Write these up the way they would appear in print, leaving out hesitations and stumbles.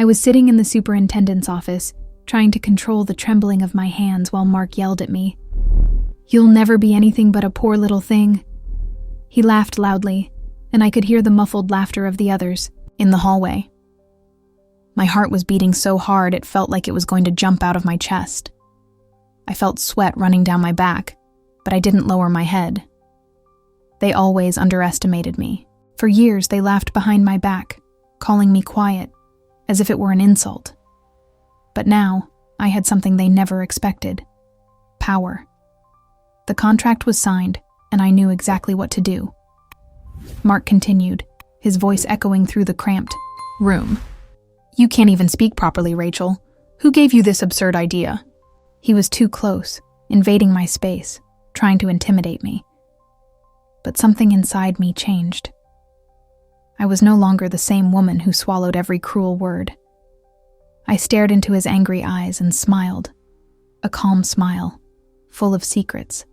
I was sitting in the superintendent's office, trying to control the trembling of my hands while Mark yelled at me. "You'll never be anything but a poor little thing." He laughed loudly, and I could hear the muffled laughter of the others in the hallway. My heart was beating so hard it felt like it was going to jump out of my chest. I felt sweat running down my back, but I didn't lower my head. They always underestimated me. For years, they laughed behind my back, calling me quiet, as if it were an insult. But now, I had something they never expected: power. The contract was signed, and I knew exactly what to do. Mark continued, his voice echoing through the cramped room. "You can't even speak properly, Rachel. Who gave you this absurd idea?" He was too close, invading my space, trying to intimidate me. But something inside me changed. I was no longer the same woman who swallowed every cruel word. I stared into his angry eyes and smiled, a calm smile, full of secrets.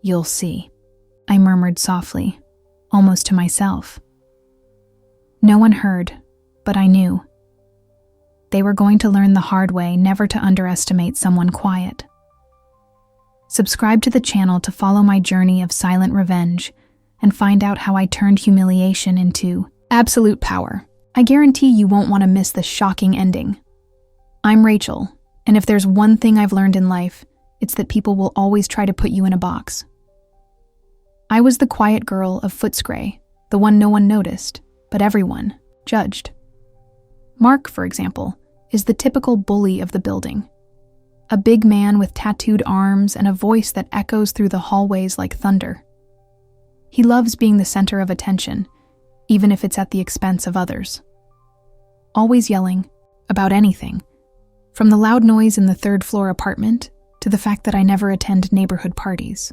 "You'll see," I murmured softly, almost to myself. No one heard, but I knew. They were going to learn the hard way never to underestimate someone quiet. Subscribe to the channel to follow my journey of silent revenge and find out how I turned humiliation into absolute power. I guarantee you won't want to miss the shocking ending. I'm Rachel, and if there's one thing I've learned in life, it's that people will always try to put you in a box. I was the quiet girl of Footscray, the one no one noticed, but everyone judged. Mark, for example, is the typical bully of the building. A big man with tattooed arms and a voice that echoes through the hallways like thunder. He loves being the center of attention, even if it's at the expense of others. Always yelling about anything, from the loud noise in the third-floor apartment to the fact that I never attend neighborhood parties.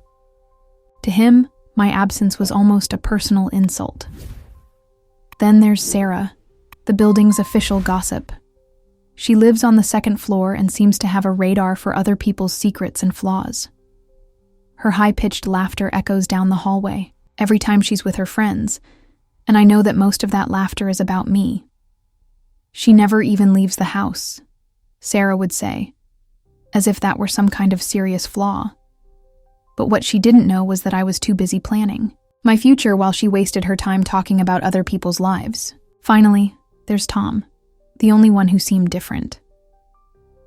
To him, my absence was almost a personal insult. Then there's Sarah, the building's official gossip. She lives on the second floor and seems to have a radar for other people's secrets and flaws. Her high-pitched laughter echoes down the hallway every time she's with her friends, and I know that most of that laughter is about me. She never even leaves the house, Sarah would say, as if that were some kind of serious flaw. But what she didn't know was that I was too busy planning my future while she wasted her time talking about other people's lives. Finally, there's Tom, the only one who seemed different.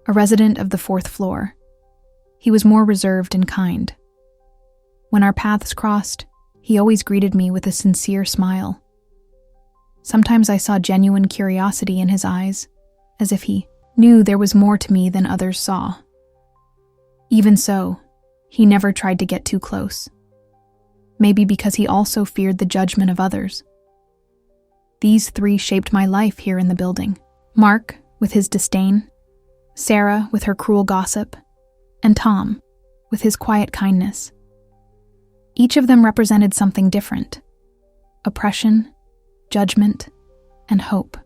A resident of the 4th floor. He was more reserved and kind. When our paths crossed, he always greeted me with a sincere smile. Sometimes I saw genuine curiosity in his eyes, as if he knew there was more to me than others saw. Even so, he never tried to get too close. Maybe because he also feared the judgment of others. These three shaped my life here in the building. Mark, with his disdain, Sarah, with her cruel gossip, and Tom, with his quiet kindness. Each of them represented something different: oppression, judgment, and hope.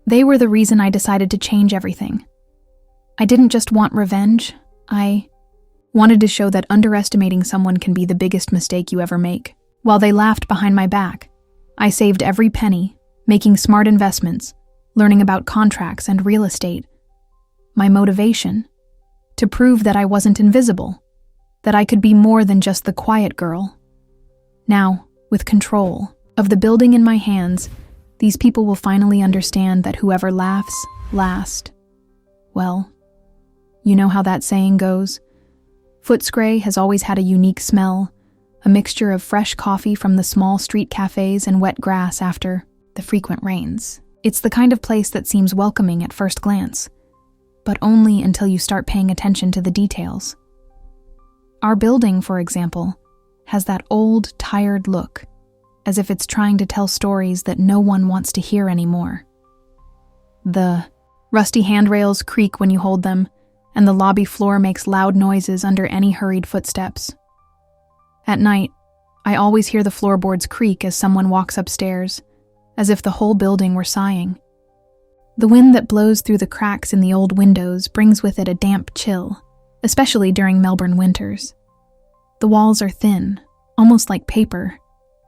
They were the reason I decided to change everything. I didn't just want revenge, I wanted to show that underestimating someone can be the biggest mistake you ever make. While they laughed behind my back, I saved every penny, making smart investments, learning about contracts and real estate. My motivation? To prove that I wasn't invisible, that I could be more than just the quiet girl. Now, with control of the building in my hands, these people will finally understand that whoever laughs last. Well, you know how that saying goes. Footscray has always had a unique smell, a mixture of fresh coffee from the small street cafes and wet grass after the frequent rains. It's the kind of place that seems welcoming at first glance, but only until you start paying attention to the details. Our building, for example, has that old, tired look, as if it's trying to tell stories that no one wants to hear anymore. The rusty handrails creak when you hold them, and the lobby floor makes loud noises under any hurried footsteps. At night, I always hear the floorboards creak as someone walks upstairs, as if the whole building were sighing. The wind that blows through the cracks in the old windows brings with it a damp chill, especially during Melbourne winters. The walls are thin, almost like paper,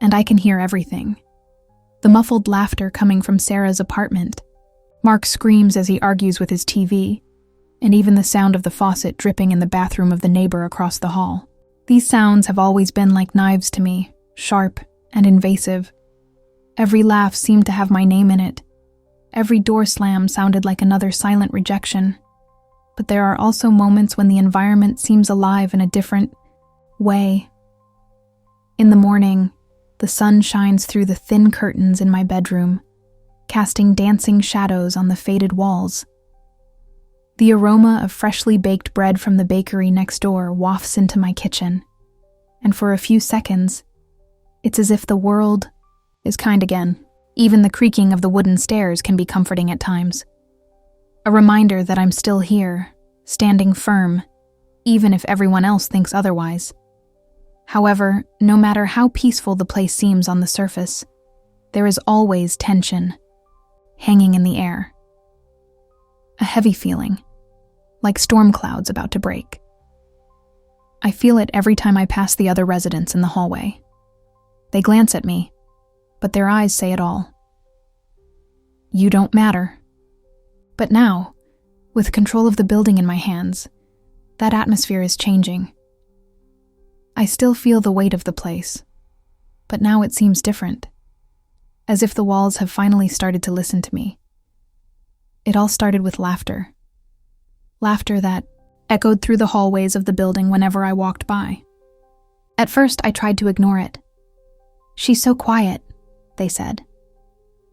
and I can hear everything. the muffled laughter coming from Sarah's apartment. Mark screams as he argues with his TV, and even the sound of the faucet dripping in the bathroom of the neighbor across the hall. These sounds have always been like knives to me, sharp and invasive. Every laugh seemed to have my name in it. Every door slam sounded like another silent rejection. But there are also moments when the environment seems alive in a different way. In the morning, the sun shines through the thin curtains in my bedroom, casting dancing shadows on the faded walls. The aroma of freshly baked bread from the bakery next door wafts into my kitchen, and for a few seconds, it's as if the world is kind again. Even the creaking of the wooden stairs can be comforting at times. A reminder that I'm still here, standing firm, even if everyone else thinks otherwise. However, no matter how peaceful the place seems on the surface, there is always tension, hanging in the air. A heavy feeling, like storm clouds about to break. I feel it every time I pass the other residents in the hallway. They glance at me, but their eyes say it all. You don't matter. But now, with control of the building in my hands, that atmosphere is changing. I still feel the weight of the place, but now it seems different, as if the walls have finally started to listen to me. It all started with laughter. Laughter that echoed through the hallways of the building whenever I walked by. At first, I tried to ignore it. She's so quiet, they said.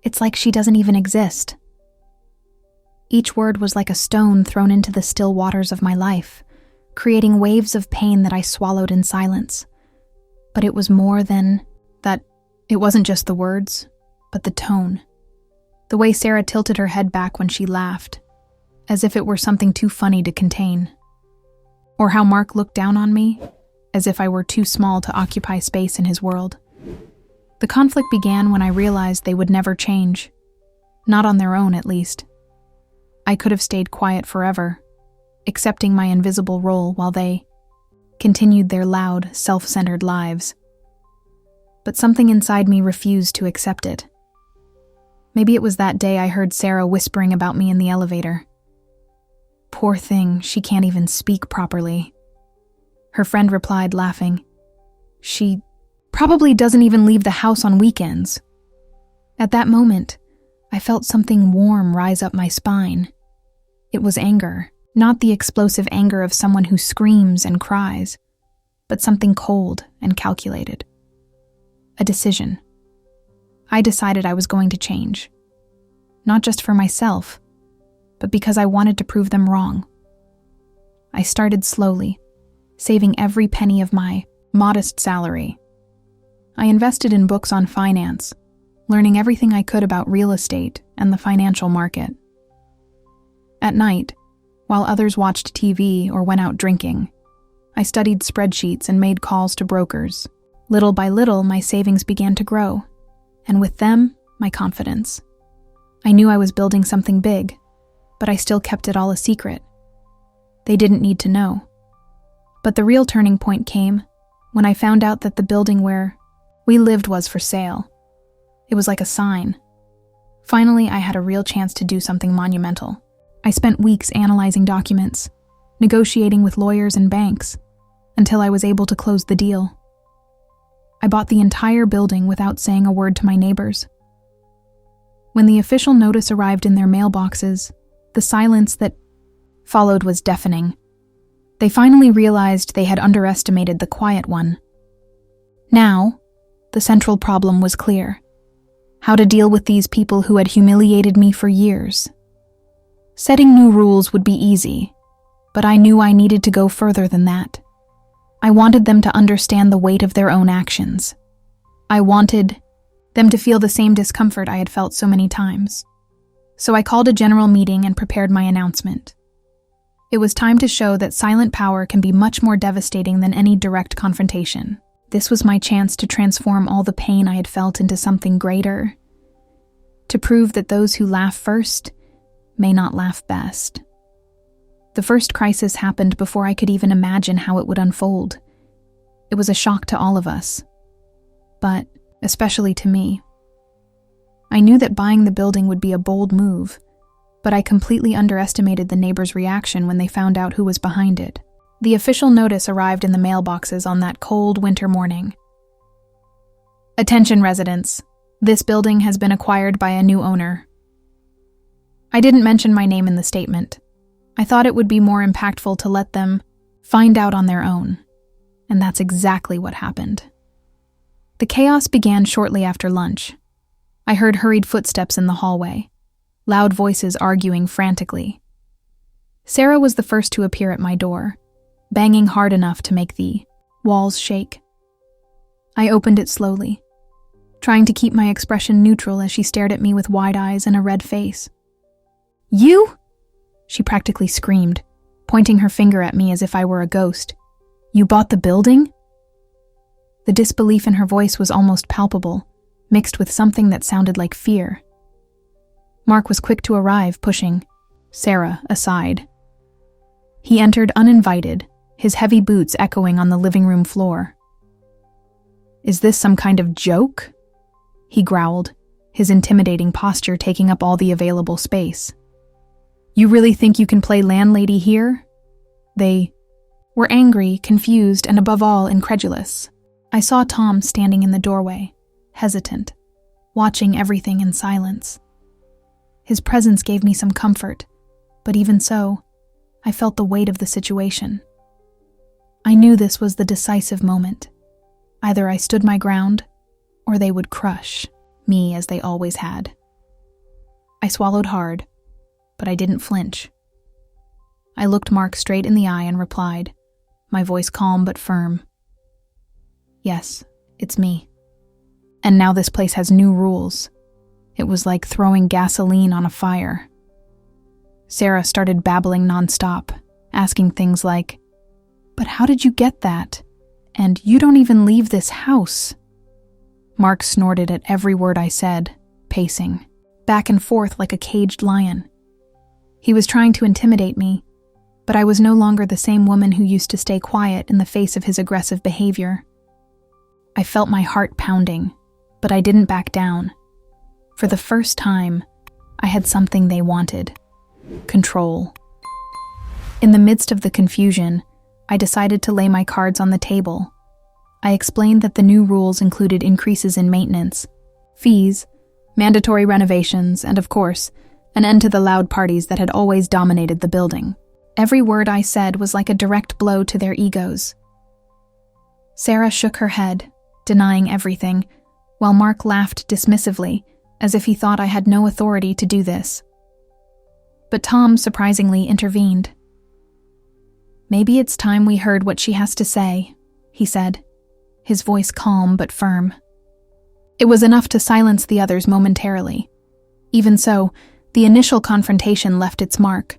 It's like she doesn't even exist. Each word was like a stone thrown into the still waters of my life, creating waves of pain that I swallowed in silence. But it was more than that. It wasn't just the words, but the tone. The way Sarah tilted her head back when she laughed, as if it were something too funny to contain. Or how Mark looked down on me, as if I were too small to occupy space in his world. The conflict began when I realized they would never change. Not on their own, at least. I could have stayed quiet forever, accepting my invisible role while they continued their loud, self-centered lives. But something inside me refused to accept it. Maybe it was that day I heard Sarah whispering about me in the elevator. Poor thing, she can't even speak properly. Her friend replied, laughing. She probably doesn't even leave the house on weekends. At that moment, I felt something warm rise up my spine. It was anger, not the explosive anger of someone who screams and cries, but something cold and calculated. A decision. I decided I was going to change. Not just for myself, but because I wanted to prove them wrong. I started slowly, saving every penny of my modest salary. I invested in books on finance, learning everything I could about real estate and the financial market. At night, while others watched TV or went out drinking, I studied spreadsheets and made calls to brokers. Little by little, my savings began to grow, and with them, my confidence. I knew I was building something big, but I still kept it all a secret. They didn't need to know. But the real turning point came when I found out that the building where we lived was for sale. It was like a sign. Finally, I had a real chance to do something monumental. I spent weeks analyzing documents, negotiating with lawyers and banks, until I was able to close the deal. I bought the entire building without saying a word to my neighbors. When the official notice arrived in their mailboxes, the silence that followed was deafening. They finally realized they had underestimated the quiet one. Now, the central problem was clear: how to deal with these people who had humiliated me for years. Setting new rules would be easy, but I knew I needed to go further than that. I wanted them to understand the weight of their own actions. I wanted them to feel the same discomfort I had felt so many times. So I called a general meeting and prepared my announcement. It was time to show that silent power can be much more devastating than any direct confrontation. This was my chance to transform all the pain I had felt into something greater, to prove that those who laugh first may not laugh best. The first crisis happened before I could even imagine how it would unfold. It was a shock to all of us, but especially to me. I knew that buying the building would be a bold move, but I completely underestimated the neighbors' reaction when they found out who was behind it. The official notice arrived in the mailboxes on that cold winter morning. Attention residents, this building has been acquired by a new owner. I didn't mention my name in the statement. I thought it would be more impactful to let them find out on their own, and that's exactly what happened. The chaos began shortly after lunch. I heard hurried footsteps in the hallway, loud voices arguing frantically. Sarah was the first to appear at my door, banging hard enough to make the walls shake. I opened it slowly, trying to keep my expression neutral as she stared at me with wide eyes and a red face. "You?" she practically screamed, pointing her finger at me as if I were a ghost. "You bought the building?" The disbelief in her voice was almost palpable, mixed with something that sounded like fear. Mark was quick to arrive, pushing Sarah aside. He entered uninvited, his heavy boots echoing on the living room floor. "Is this some kind of joke?" he growled, his intimidating posture taking up all the available space. "You really think you can play landlady here?" They were angry, confused, and above all, incredulous. I saw Tom standing in the doorway, hesitant, watching everything in silence. His presence gave me some comfort, but even so, I felt the weight of the situation. I knew this was the decisive moment. Either I stood my ground, or they would crush me as they always had. I swallowed hard, but I didn't flinch. I looked Mark straight in the eye and replied, my voice calm but firm. "Yes, it's me. And now this place has new rules." It was like throwing gasoline on a fire. Sarah started babbling nonstop, asking things like, "But how did you get that? And you don't even leave this house." Mark snorted at every word I said, pacing, back and forth like a caged lion. He was trying to intimidate me, but I was no longer the same woman who used to stay quiet in the face of his aggressive behavior. I felt my heart pounding, but I didn't back down. For the first time, I had something they wanted: control. In the midst of the confusion, I decided to lay my cards on the table. I explained that the new rules included increases in maintenance, fees, mandatory renovations, and of course, an end to the loud parties that had always dominated the building. Every word I said was like a direct blow to their egos. Sarah shook her head, denying everything, while Mark laughed dismissively, as if he thought I had no authority to do this. But Tom surprisingly intervened. "Maybe it's time we heard what she has to say," he said, his voice calm but firm. It was enough to silence the others momentarily. Even so, the initial confrontation left its mark.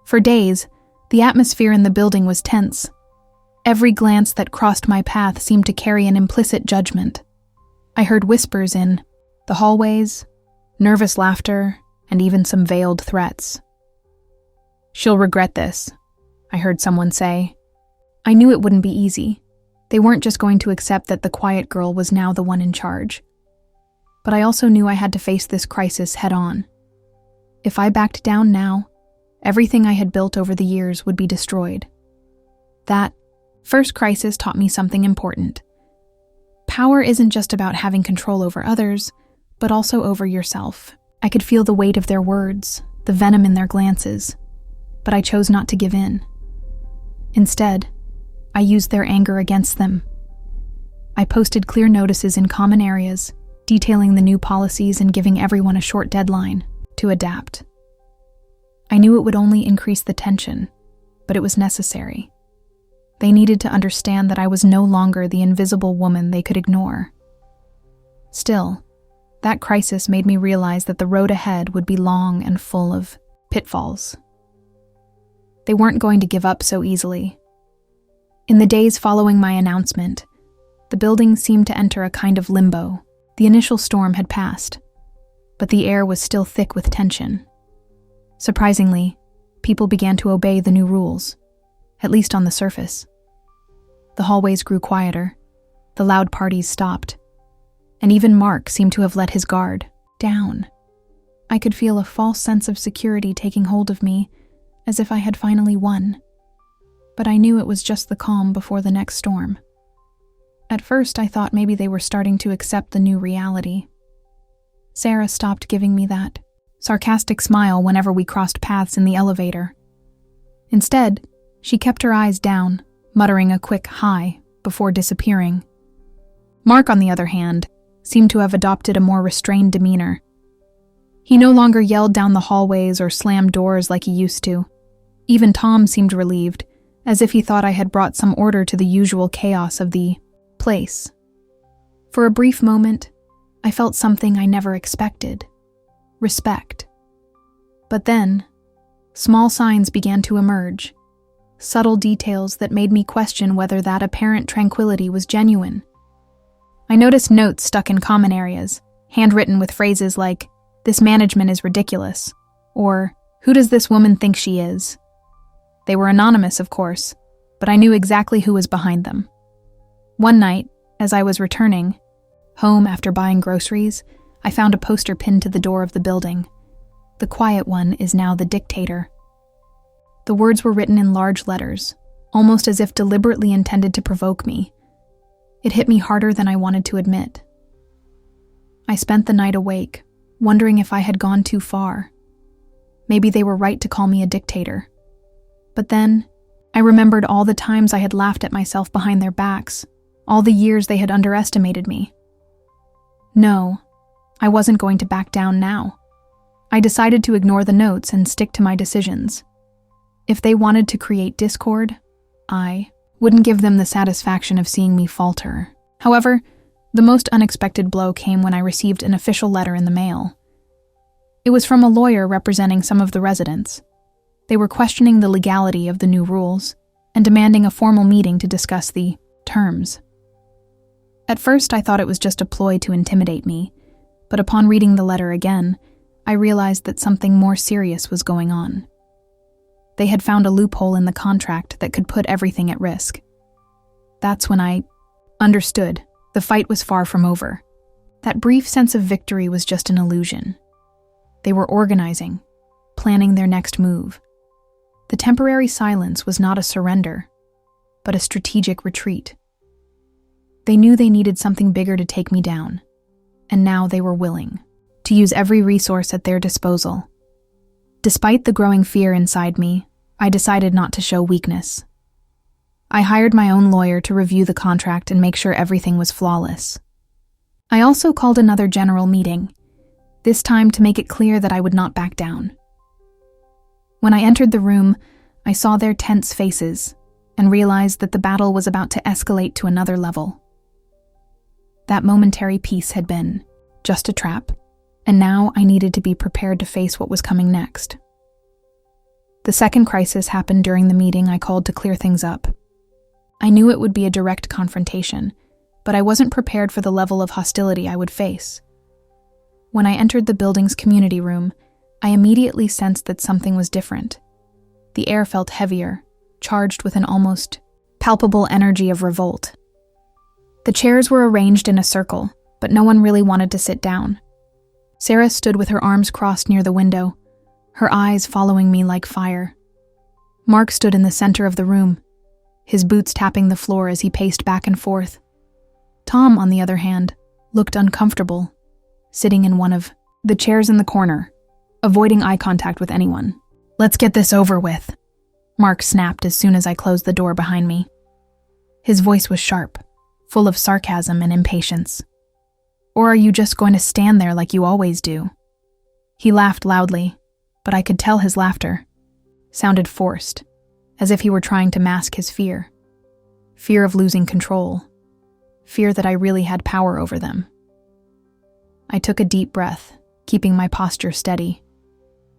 For days, the atmosphere in the building was tense. Every glance that crossed my path seemed to carry an implicit judgment. I heard whispers in the hallways, nervous laughter, and even some veiled threats. "She'll regret this," I heard someone say. I knew it wouldn't be easy. They weren't just going to accept that the quiet girl was now the one in charge. But I also knew I had to face this crisis head on. If I backed down now, everything I had built over the years would be destroyed. That first crisis taught me something important. Power isn't just about having control over others, but also over yourself. I could feel the weight of their words, the venom in their glances, but I chose not to give in. Instead, I used their anger against them. I posted clear notices in common areas, detailing the new policies and giving everyone a short deadline to adapt. I knew it would only increase the tension, but it was necessary. They needed to understand that I was no longer the invisible woman they could ignore. Still, that crisis made me realize that the road ahead would be long and full of pitfalls. They weren't going to give up so easily. In the days following my announcement, the building seemed to enter a kind of limbo. The initial storm had passed, but the air was still thick with tension. Surprisingly, people began to obey the new rules, at least on the surface. The hallways grew quieter, the loud parties stopped, and even Mark seemed to have let his guard. down. I could feel a false sense of security taking hold of me, as if I had finally won. But I knew it was just the calm before the next storm. At first, I thought maybe they were starting to accept the new reality. Sarah stopped giving me that sarcastic smile whenever we crossed paths in the elevator. Instead, she kept her eyes down, muttering a quick hi before disappearing. Mark, on the other hand, seemed to have adopted a more restrained demeanor. He no longer yelled down the hallways or slammed doors like he used to. Even Tom seemed relieved, as if he thought I had brought some order to the usual chaos of the place. For a brief moment, I felt something I never expected: respect. But then, small signs began to emerge, subtle details that made me question whether that apparent tranquility was genuine. I noticed notes stuck in common areas, handwritten with phrases like, "This management is ridiculous," or "Who does this woman think she is?" They were anonymous, of course, but I knew exactly who was behind them. One night, as I was returning home after buying groceries, I found a poster pinned to the door of the building. "The quiet one is now the dictator." The words were written in large letters, almost as if deliberately intended to provoke me. It hit me harder than I wanted to admit. I spent the night awake, wondering if I had gone too far. Maybe they were right to call me a dictator. But then, I remembered all the times I had laughed at myself behind their backs, all the years they had underestimated me. No, I wasn't going to back down now. I decided to ignore the notes and stick to my decisions. If they wanted to create discord, I wouldn't give them the satisfaction of seeing me falter. However, the most unexpected blow came when I received an official letter in the mail. It was from a lawyer representing some of the residents. They were questioning the legality of the new rules and demanding a formal meeting to discuss the terms. At first, I thought it was just a ploy to intimidate me, but upon reading the letter again, I realized that something more serious was going on. They had found a loophole in the contract that could put everything at risk. That's when I understood the fight was far from over. That brief sense of victory was just an illusion. They were organizing, planning their next move. The temporary silence was not a surrender, but a strategic retreat. They knew they needed something bigger to take me down, and now they were willing to use every resource at their disposal. Despite the growing fear inside me, I decided not to show weakness. I hired my own lawyer to review the contract and make sure everything was flawless. I also called another general meeting, this time to make it clear that I would not back down. When I entered the room, I saw their tense faces and realized that the battle was about to escalate to another level. That momentary peace had been just a trap, and now I needed to be prepared to face what was coming next. The second crisis happened during the meeting I called to clear things up. I knew it would be a direct confrontation, but I wasn't prepared for the level of hostility I would face. When I entered the building's community room, I immediately sensed that something was different. The air felt heavier, charged with an almost palpable energy of revolt. The chairs were arranged in a circle, but no one really wanted to sit down. Sarah stood with her arms crossed near the window, her eyes following me like fire. Mark stood in the center of the room, his boots tapping the floor as he paced back and forth. Tom, on the other hand, looked uncomfortable, sitting in one of the chairs in the corner, avoiding eye contact with anyone. "Let's get this over with," Mark snapped as soon as I closed the door behind me. His voice was sharp, full of sarcasm and impatience. "Or are you just going to stand there like you always do?" He laughed loudly, but I could tell his laughter sounded forced, as if he were trying to mask his fear. Fear of losing control. Fear that I really had power over them. I took a deep breath, keeping my posture steady.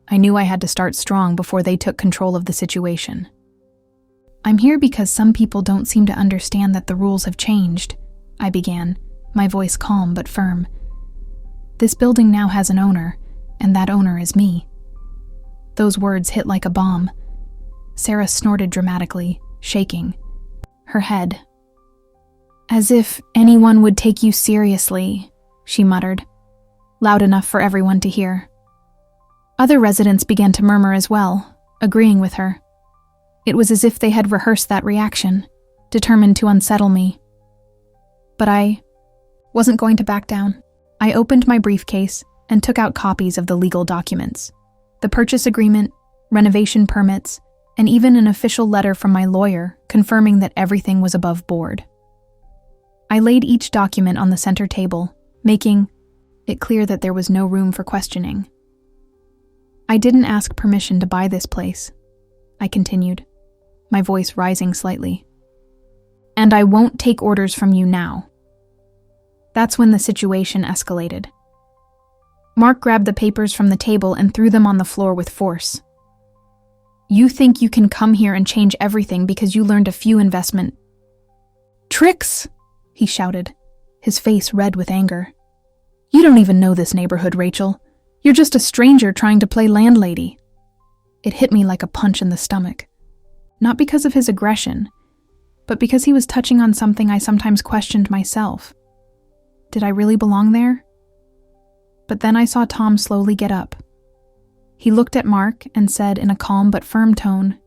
I knew I had to start strong before they took control of the situation. "I'm here because some people don't seem to understand that the rules have changed," I began, my voice calm but firm. "This building now has an owner, and that owner is me." Those words hit like a bomb. Sarah snorted dramatically, shaking her head. "As if anyone would take you seriously," she muttered. loud enough for everyone to hear. Other residents began to murmur as well, agreeing with her. It was as if they had rehearsed that reaction, determined to unsettle me. But I wasn't going to back down. I opened my briefcase and took out copies of the legal documents, the purchase agreement, renovation permits, and even an official letter from my lawyer confirming that everything was above board. I laid each document on the center table, making it clear that there was no room for questioning. I didn't ask permission to buy this place, I continued, my voice rising slightly. And I won't take orders from you now. That's when the situation escalated. Mark grabbed the papers from the table and threw them on the floor with force. You think you can come here and change everything because you learned a few investment tricks, he shouted, his face red with anger. You don't even know this neighborhood, Rachel. You're just a stranger trying to play landlady. It hit me like a punch in the stomach. Not because of his aggression, but because he was touching on something I sometimes questioned myself. Did I really belong there? But then I saw Tom slowly get up. He looked at Mark and said in a calm but firm tone,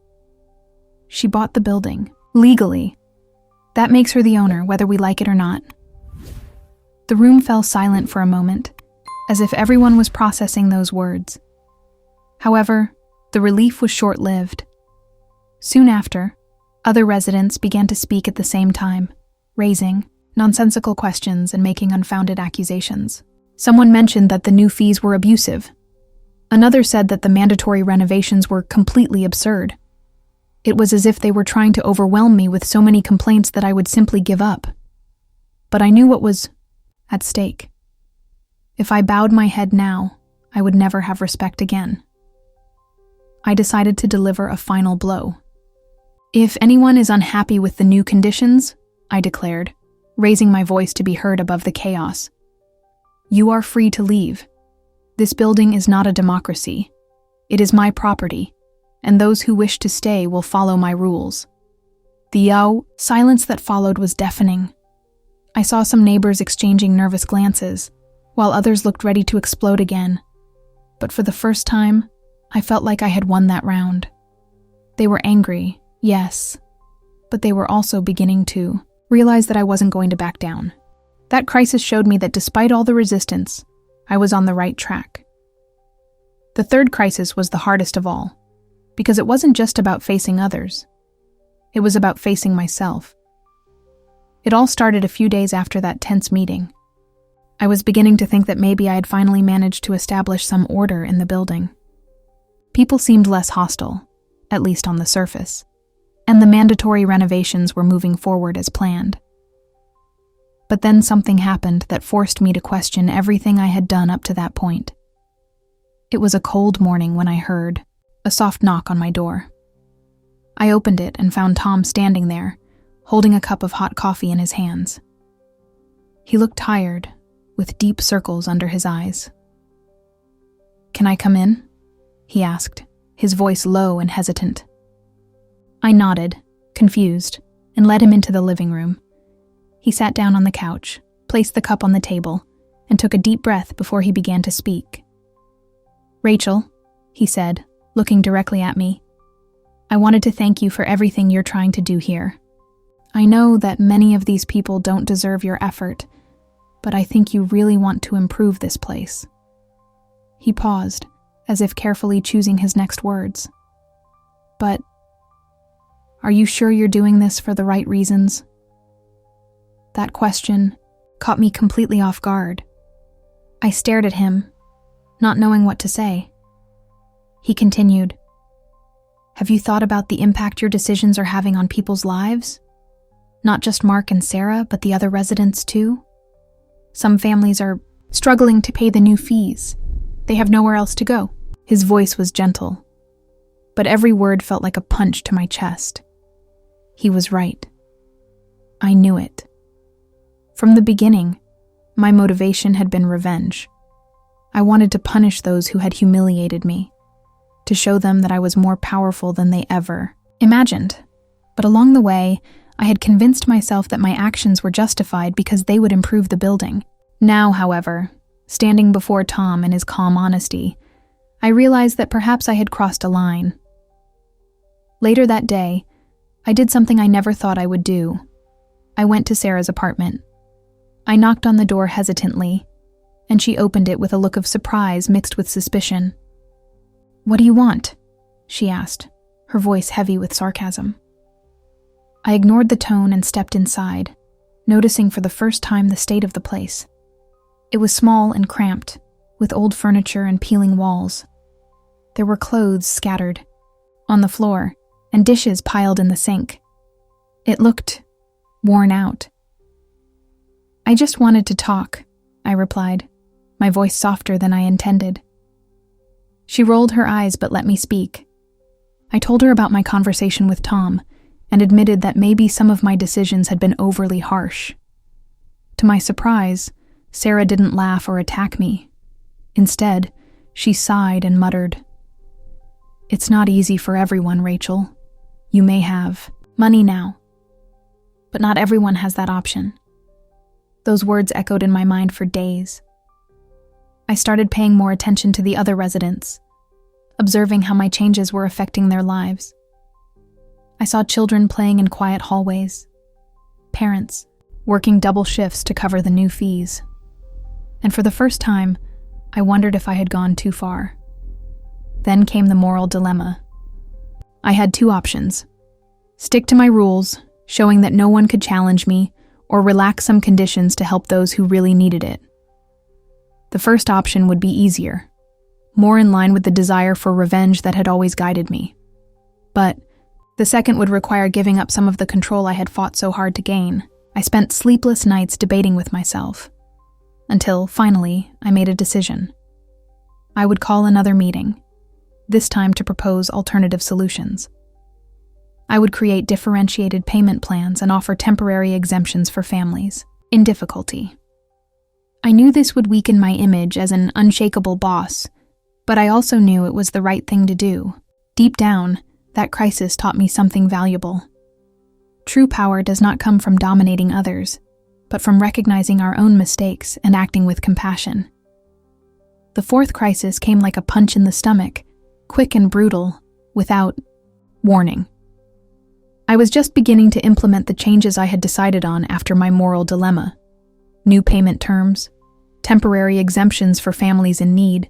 "She bought the building, legally. That makes her the owner, whether we like it or not." The room fell silent for a moment, as if everyone was processing those words. However, the relief was short-lived. Soon after, other residents began to speak at the same time, raising nonsensical questions and making unfounded accusations. Someone mentioned that the new fees were abusive. Another said that the mandatory renovations were completely absurd. It was as if they were trying to overwhelm me with so many complaints that I would simply give up. But I knew what was at stake. If I bowed my head now, I would never have respect again. I decided to deliver a final blow. If anyone is unhappy with the new conditions, I declared, raising my voice to be heard above the chaos, you are free to leave. This building is not a democracy. It is my property, and those who wish to stay will follow my rules. The silence that followed was deafening. I saw some neighbors exchanging nervous glances, while others looked ready to explode again. But for the first time, I felt like I had won that round. They were angry, yes, but they were also beginning to realize that I wasn't going to back down. That crisis showed me that despite all the resistance, I was on the right track. The third crisis was the hardest of all, because it wasn't just about facing others. It was about facing myself. It all started a few days after that tense meeting. I was beginning to think that maybe I had finally managed to establish some order in the building. People seemed less hostile, at least on the surface, and the mandatory renovations were moving forward as planned. But then something happened that forced me to question everything I had done up to that point. It was a cold morning when I heard a soft knock on my door. I opened it and found Tom standing there, holding a cup of hot coffee in his hands. He looked tired, with deep circles under his eyes. "Can I come in?" he asked, his voice low and hesitant. I nodded, confused, and led him into the living room. He sat down on the couch, placed the cup on the table, and took a deep breath before he began to speak. "Rachel," he said, looking directly at me, "I wanted to thank you for everything you're trying to do here. I know that many of these people don't deserve your effort, but I think you really want to improve this place." He paused, as if carefully choosing his next words. "But are you sure you're doing this for the right reasons?" That question caught me completely off guard. I stared at him, not knowing what to say. He continued, "Have you thought about the impact your decisions are having on people's lives? Not just Mark and Sarah, but the other residents too? Some families are struggling to pay the new fees. They have nowhere else to go." His voice was gentle, but every word felt like a punch to my chest. He was right. I knew it. From the beginning, my motivation had been revenge. I wanted to punish those who had humiliated me, to show them that I was more powerful than they ever imagined. But along the way, I had convinced myself that my actions were justified because they would improve the building. Now, however, Standing before Tom in his calm honesty, I realized that perhaps I had crossed a line. Later that day, I did something I never thought I would do. I went to Sarah's apartment. I knocked on the door hesitantly, and she opened it with a look of surprise mixed with suspicion. "What do you want?" she asked, her voice heavy with sarcasm. I ignored the tone and stepped inside, noticing for the first time the state of the place. It was small and cramped, with old furniture and peeling walls. There were clothes scattered on the floor and dishes piled in the sink. It looked worn out. "I just wanted to talk," I replied, my voice softer than I intended. She rolled her eyes but let me speak. I told her about my conversation with Tom and admitted that maybe some of my decisions had been overly harsh. To my surprise, Sarah didn't laugh or attack me. Instead, she sighed and muttered, "It's not easy for everyone, Rachel. You may have money now, but not everyone has that option." Those words echoed in my mind for days. I started paying more attention to the other residents, observing how my changes were affecting their lives. I saw children playing in quiet hallways, parents working double shifts to cover the new fees. And for the first time, I wondered if I had gone too far. Then came the moral dilemma. I had two options: stick to my rules, showing that no one could challenge me, or relax some conditions to help those who really needed it. The first option would be easier, more in line with the desire for revenge that had always guided me. But the second would require giving up some of the control I had fought so hard to gain. I spent sleepless nights debating with myself, until, finally, I made a decision. I would call another meeting, this time to propose alternative solutions. I would create differentiated payment plans and offer temporary exemptions for families in difficulty. I knew this would weaken my image as an unshakable boss, but I also knew it was the right thing to do. Deep down, that crisis taught me something valuable. True power does not come from dominating others, but from recognizing our own mistakes and acting with compassion. The fourth crisis came like a punch in the stomach, quick and brutal, without warning. I was just beginning to implement the changes I had decided on after my moral dilemma. New payment terms, temporary exemptions for families in need,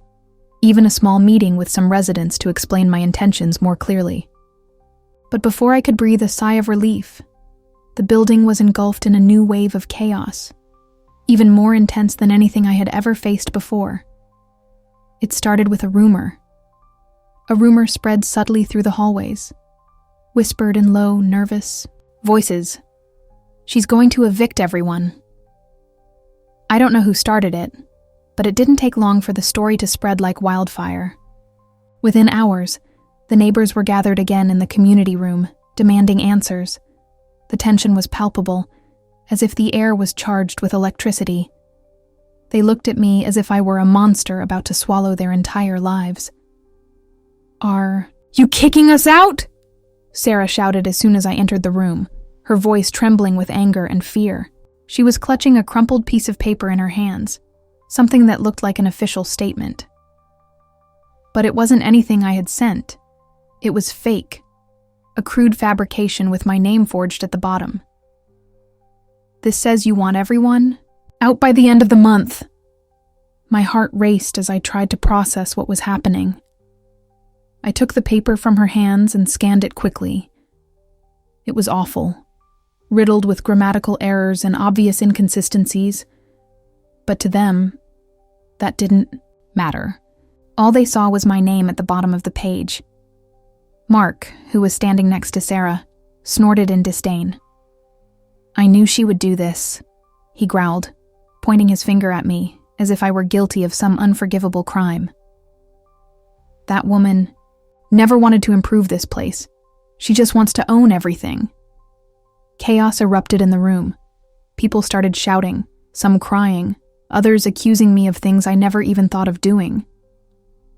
even a small meeting with some residents to explain my intentions more clearly. But before I could breathe a sigh of relief, the building was engulfed in a new wave of chaos, even more intense than anything I had ever faced before. It started with a rumor. A rumor spread subtly through the hallways, whispered in low, nervous voices. "She's going to evict everyone." I don't know who started it, but it didn't take long for the story to spread like wildfire. Within hours, the neighbors were gathered again in the community room, demanding answers. The tension was palpable, as if the air was charged with electricity. They looked at me as if I were a monster about to swallow their entire lives. "Are you kicking us out?" Sarah shouted as soon as I entered the room, her voice trembling with anger and fear. She was clutching a crumpled piece of paper in her hands, something that looked like an official statement. But it wasn't anything I had sent. It was fake, a crude fabrication with my name forged at the bottom. "This says you want everyone out by the end of the month." My heart raced as I tried to process what was happening. I took the paper from her hands and scanned it quickly. It was awful, riddled with grammatical errors and obvious inconsistencies. But to them, that didn't matter. All they saw was my name at the bottom of the page. Mark, who was standing next to Sarah, snorted in disdain. "I knew she would do this," he growled, pointing his finger at me as if I were guilty of some unforgivable crime. "That woman never wanted to improve this place. She just wants to own everything." Chaos erupted in the room. People started shouting, some crying, others accusing me of things I never even thought of doing.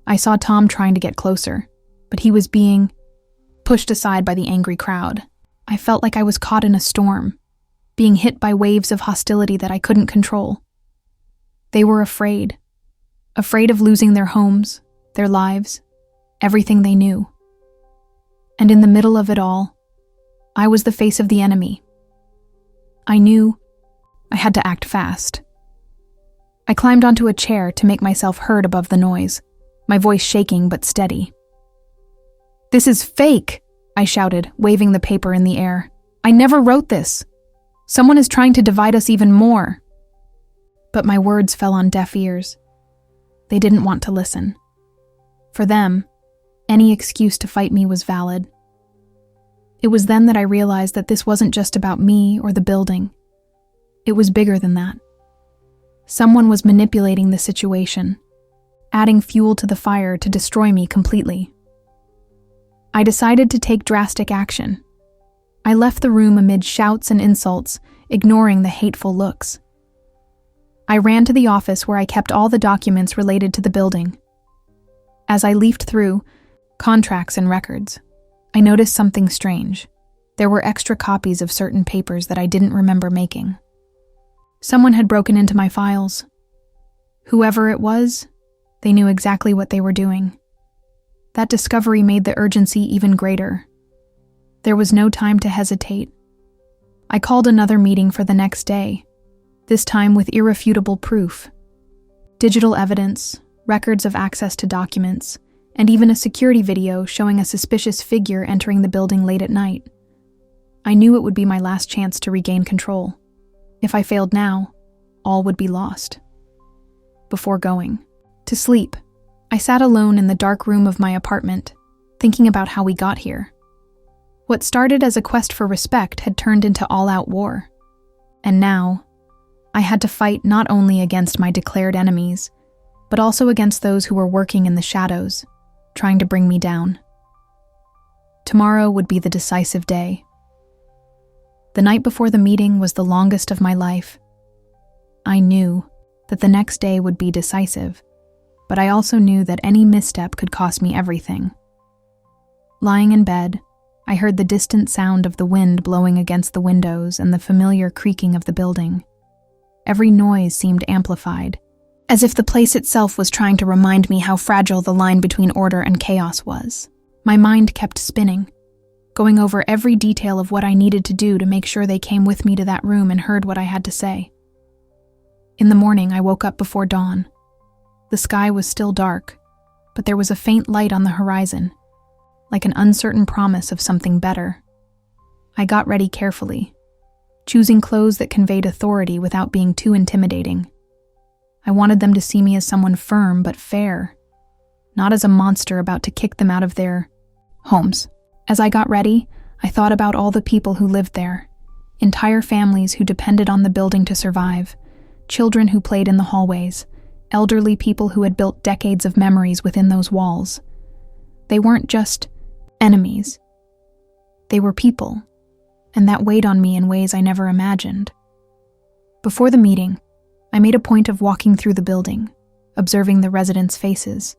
I saw Tom trying to get closer, but he was being pushed aside by the angry crowd. I felt like I was caught in a storm, being hit by waves of hostility that I couldn't control. They were afraid, afraid of losing their homes, their lives, everything they knew. And in the middle of it all, I was the face of the enemy. I knew I had to act fast. I climbed onto a chair to make myself heard above the noise, my voice shaking but steady. "This is fake," I shouted, waving the paper in the air. "I never wrote this. Someone is trying to divide us even more." But my words fell on deaf ears. They didn't want to listen. For them, any excuse to fight me was valid. It was then that I realized that this wasn't just about me or the building. It was bigger than that. Someone was manipulating the situation, adding fuel to the fire to destroy me completely. I decided to take drastic action. I left the room amid shouts and insults, ignoring the hateful looks. I ran to the office where I kept all the documents related to the building. As I leafed through contracts and records, I noticed something strange. There were extra copies of certain papers that I didn't remember making. Someone had broken into my files. Whoever it was, they knew exactly what they were doing. That discovery made the urgency even greater. There was no time to hesitate. I called another meeting for the next day, this time with irrefutable proof. Digital evidence, records of access to documents, and even a security video showing a suspicious figure entering the building late at night. I knew it would be my last chance to regain control. If I failed now, all would be lost. Before going to sleep, I sat alone in the dark room of my apartment, thinking about how we got here. What started as a quest for respect had turned into all-out war. And now, I had to fight not only against my declared enemies, but also against those who were working in the shadows, trying to bring me down. Tomorrow would be the decisive day. The night before the meeting was the longest of my life. I knew that the next day would be decisive, but I also knew that any misstep could cost me everything. Lying in bed, I heard the distant sound of the wind blowing against the windows and the familiar creaking of the building. Every noise seemed amplified, as if the place itself was trying to remind me how fragile the line between order and chaos was. My mind kept spinning, going over every detail of what I needed to do to make sure they came with me to that room and heard what I had to say. In the morning, I woke up before dawn. The sky was still dark, but there was a faint light on the horizon, like an uncertain promise of something better. I got ready carefully, choosing clothes that conveyed authority without being too intimidating. I wanted them to see me as someone firm but fair, not as a monster about to kick them out of their homes. As I got ready, I thought about all the people who lived there, entire families who depended on the building to survive, children who played in the hallways, elderly people who had built decades of memories within those walls. They weren't just enemies. They were people, and that weighed on me in ways I never imagined. Before the meeting, I made a point of walking through the building, observing the residents' faces.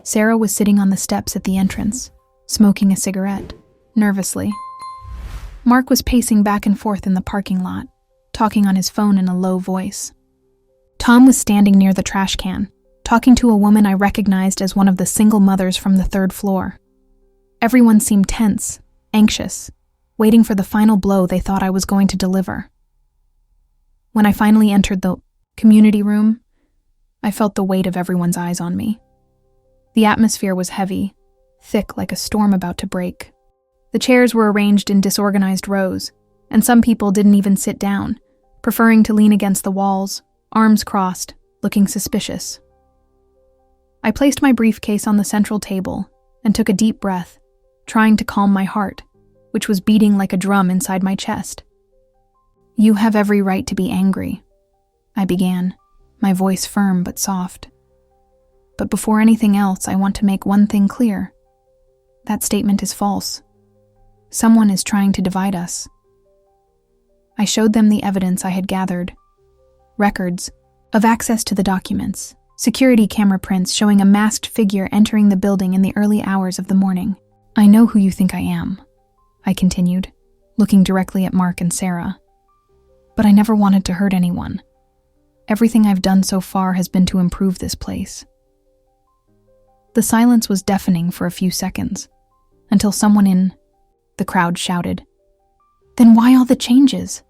Sarah was sitting on the steps at the entrance, smoking a cigarette, nervously. Mark was pacing back and forth in the parking lot, talking on his phone in a low voice. Tom was standing near the trash can, talking to a woman I recognized as one of the single mothers from the third floor. Everyone seemed tense, anxious, waiting for the final blow they thought I was going to deliver. When I finally entered the community room, I felt the weight of everyone's eyes on me. The atmosphere was heavy, thick like a storm about to break. The chairs were arranged in disorganized rows, and some people didn't even sit down, preferring to lean against the walls, arms crossed, looking suspicious. I placed my briefcase on the central table and took a deep breath, trying to calm my heart, which was beating like a drum inside my chest. "You have every right to be angry," I began, my voice firm but soft. "But before anything else, I want to make one thing clear. That statement is false. Someone is trying to divide us." I showed them the evidence I had gathered. Records of access to the documents, security camera prints showing a masked figure entering the building in the early hours of the morning. "I know who you think I am," I continued, looking directly at Mark and Sarah. "But I never wanted to hurt anyone. Everything I've done so far has been to improve this place. The silence was deafening for a few seconds, until someone in the crowd shouted, "Then why all the changes?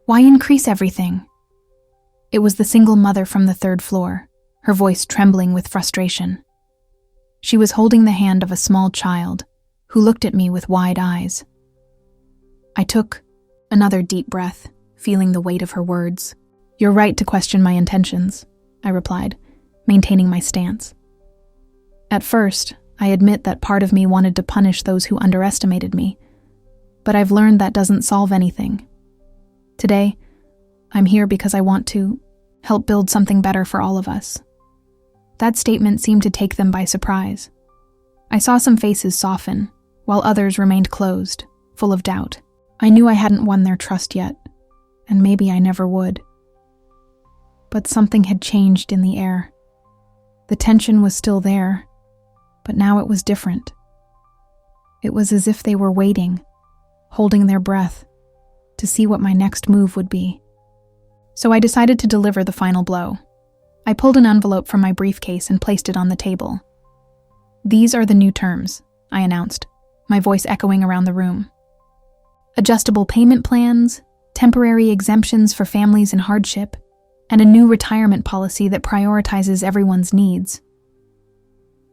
Why increase everything?" It was the single mother from the third floor, her voice trembling with frustration. She was holding the hand of a small child, who looked at me with wide eyes. I took another deep breath, feeling the weight of her words. "You're right to question my intentions," I replied, maintaining my stance. At first, I admit that part of me wanted to punish those who underestimated me, but I've learned that doesn't solve anything. Today, I'm here because I want to help build something better for all of us. That statement seemed to take them by surprise. I saw some faces soften, while others remained closed, full of doubt. I knew I hadn't won their trust yet, and maybe I never would. But something had changed in the air. The tension was still there, but now it was different. It was as if they were waiting, holding their breath, to see what my next move would be. So I decided to deliver the final blow. I pulled an envelope from my briefcase and placed it on the table. "These are the new terms," I announced, my voice echoing around the room. "Adjustable payment plans, temporary exemptions for families in hardship, and a new retirement policy that prioritizes everyone's needs."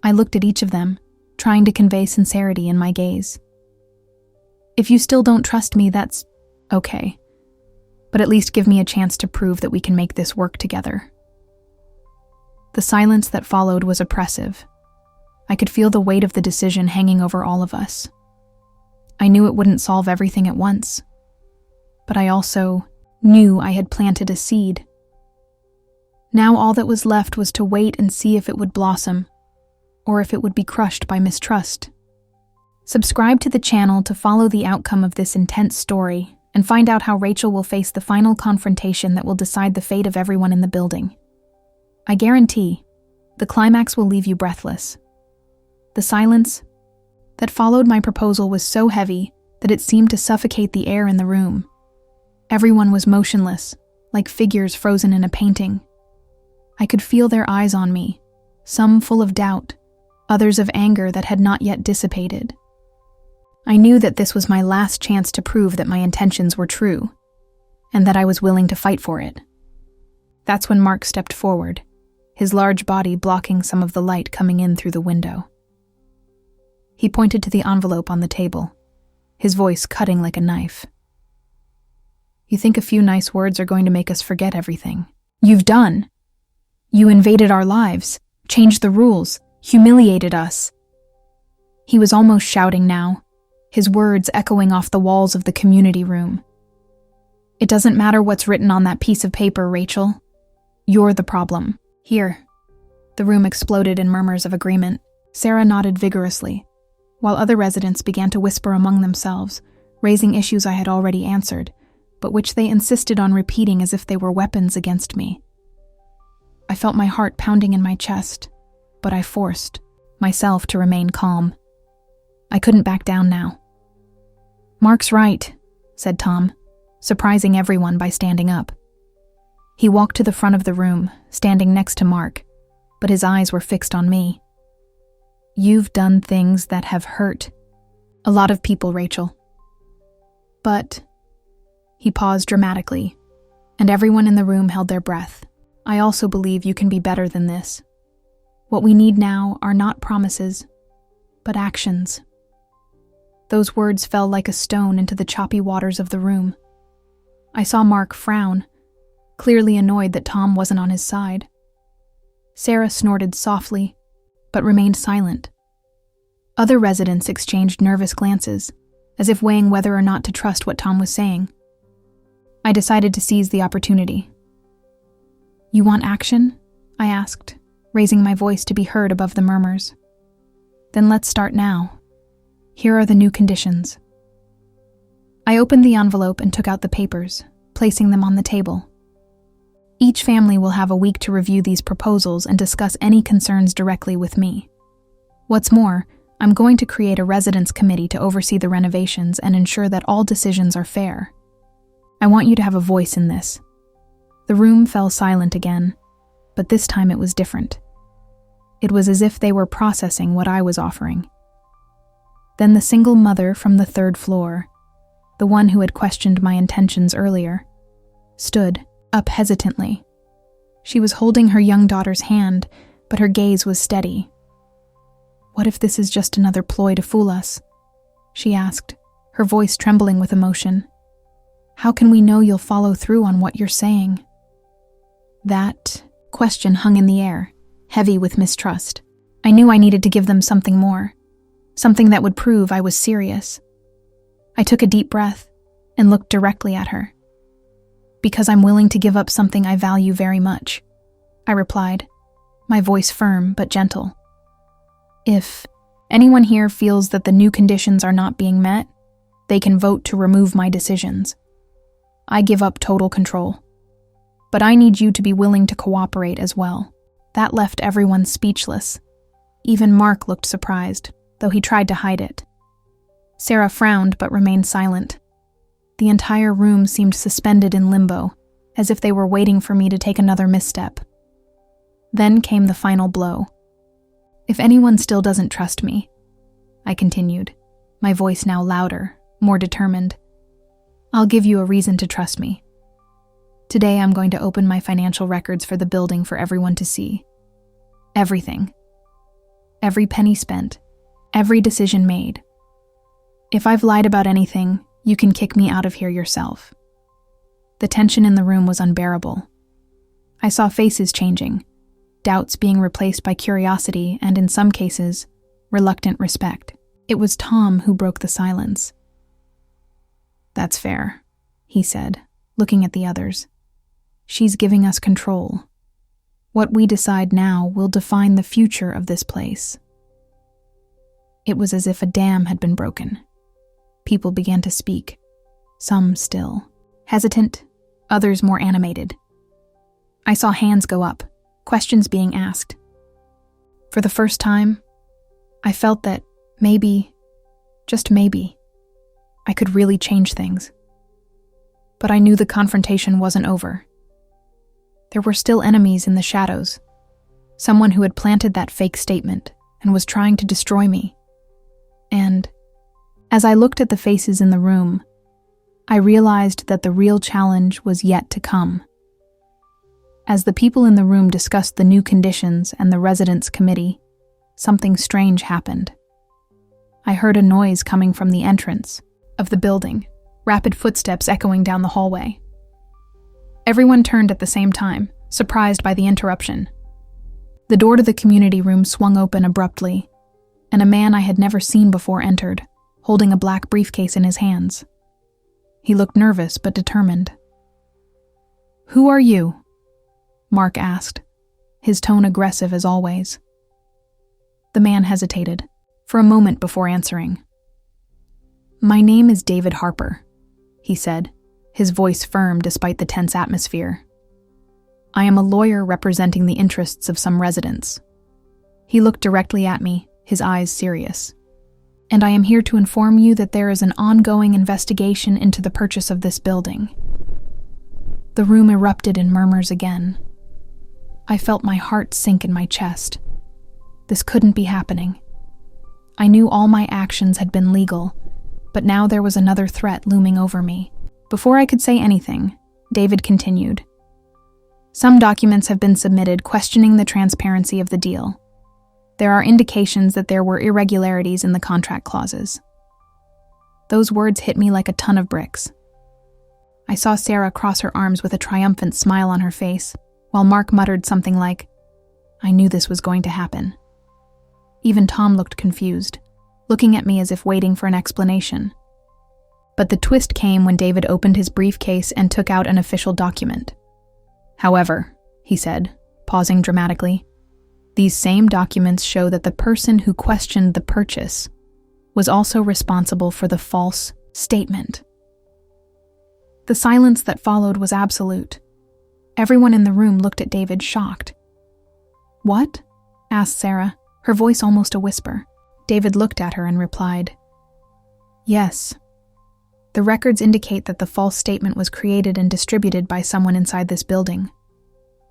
I looked at each of them, trying to convey sincerity in my gaze. "If you still don't trust me, that's okay. But at least give me a chance to prove that we can make this work together." The silence that followed was oppressive. I could feel the weight of the decision hanging over all of us. I knew it wouldn't solve everything at once, but I also knew I had planted a seed. Now all that was left was to wait and see if it would blossom, or if it would be crushed by mistrust. Subscribe to the channel to follow the outcome of this intense story and find out how Rachel will face the final confrontation that will decide the fate of everyone in the building. I guarantee, the climax will leave you breathless. The silence that followed my proposal was so heavy that it seemed to suffocate the air in the room. Everyone was motionless, like figures frozen in a painting. I could feel their eyes on me, some full of doubt, others of anger that had not yet dissipated. I knew that this was my last chance to prove that my intentions were true, and that I was willing to fight for it. That's when Mark stepped forward, his large body blocking some of the light coming in through the window. He pointed to the envelope on the table, his voice cutting like a knife. "You think a few nice words are going to make us forget everything? You've done. You invaded our lives, changed the rules, humiliated us." He was almost shouting now, his words echoing off the walls of the community room. "It doesn't matter what's written on that piece of paper, Rachel. You're the problem. Here." The room exploded in murmurs of agreement. Sarah nodded vigorously, while other residents began to whisper among themselves, raising issues I had already answered, but which they insisted on repeating as if they were weapons against me. I felt my heart pounding in my chest, but I forced myself to remain calm. I couldn't back down now. "Mark's right," said Tom, surprising everyone by standing up. He walked to the front of the room, standing next to Mark, but his eyes were fixed on me. "You've done things that have hurt a lot of people, Rachel. But," he paused dramatically, and everyone in the room held their breath, "I also believe you can be better than this. What we need now are not promises, but actions." Those words fell like a stone into the choppy waters of the room. I saw Mark frown, clearly annoyed that Tom wasn't on his side. Sarah snorted softly, but remained silent. Other residents exchanged nervous glances, as if weighing whether or not to trust what Tom was saying. I decided to seize the opportunity. "You want action?" I asked, raising my voice to be heard above the murmurs. "Then let's start now. Here are the new conditions." I opened the envelope and took out the papers, placing them on the table. Each family will have a week to review these proposals and discuss any concerns directly with me. What's more, I'm going to create a residence committee to oversee the renovations and ensure that all decisions are fair. I want you to have a voice in this. The room fell silent again, but this time it was different. It was as if they were processing what I was offering. Then the single mother from the 3rd floor, the one who had questioned my intentions earlier, stood up hesitantly. She was holding her young daughter's hand, but her gaze was steady. "What if this is just another ploy to fool us?" she asked, her voice trembling with emotion. "How can we know you'll follow through on what you're saying?" That question hung in the air, heavy with mistrust. I knew I needed to give them something more, something that would prove I was serious. I took a deep breath and looked directly at her. "Because I'm willing to give up something I value very much," I replied, my voice firm but gentle. "If anyone here feels that the new conditions are not being met, they can vote to remove my decisions. I give up total control. But I need you to be willing to cooperate as well." That left everyone speechless. Even Mark looked surprised, though he tried to hide it. Sarah frowned but remained silent. The entire room seemed suspended in limbo, as if they were waiting for me to take another misstep. Then came the final blow. "If anyone still doesn't trust me," I continued, my voice now louder, more determined, "I'll give you a reason to trust me. Today I'm going to open my financial records for the building for everyone to see. Everything. Every penny spent. Every decision made. If I've lied about anything, you can kick me out of here yourself." The tension in the room was unbearable. I saw faces changing, doubts being replaced by curiosity and, in some cases, reluctant respect. It was Tom who broke the silence. "That's fair," he said, looking at the others. "She's giving us control. What we decide now will define the future of this place." It was as if a dam had been broken. People began to speak, some still, hesitant, others more animated. I saw hands go up, questions being asked. For the first time, I felt that maybe, just maybe, I could really change things. But I knew the confrontation wasn't over. There were still enemies in the shadows, someone who had planted that fake statement and was trying to destroy me. And as I looked at the faces in the room, I realized that the real challenge was yet to come. As the people in the room discussed the new conditions and the residents' committee, something strange happened. I heard a noise coming from the entrance of the building, rapid footsteps echoing down the hallway. Everyone turned at the same time, surprised by the interruption. The door to the community room swung open abruptly, and a man I had never seen before entered, holding a black briefcase in his hands. He looked nervous but determined. "Who are you?" Mark asked, his tone aggressive as always. The man hesitated, for a moment before answering. "My name is David Harper," he said, his voice firm despite the tense atmosphere. "I am a lawyer representing the interests of some residents." He looked directly at me, his eyes serious. "And I am here to inform you that there is an ongoing investigation into the purchase of this building." The room erupted in murmurs again. I felt my heart sink in my chest. This couldn't be happening. I knew all my actions had been legal, but now there was another threat looming over me. Before I could say anything, David continued. "Some documents have been submitted questioning the transparency of the deal. There are indications that there were irregularities in the contract clauses." Those words hit me like a ton of bricks. I saw Sarah cross her arms with a triumphant smile on her face, while Mark muttered something like, "I knew this was going to happen." Even Tom looked confused, looking at me as if waiting for an explanation. But the twist came when David opened his briefcase and took out an official document. "However," he said, pausing dramatically, "these same documents show that the person who questioned the purchase was also responsible for the false statement." The silence that followed was absolute. Everyone in the room looked at David, shocked. "What?" asked Sarah, her voice almost a whisper. David looked at her and replied, "Yes. The records indicate that the false statement was created and distributed by someone inside this building.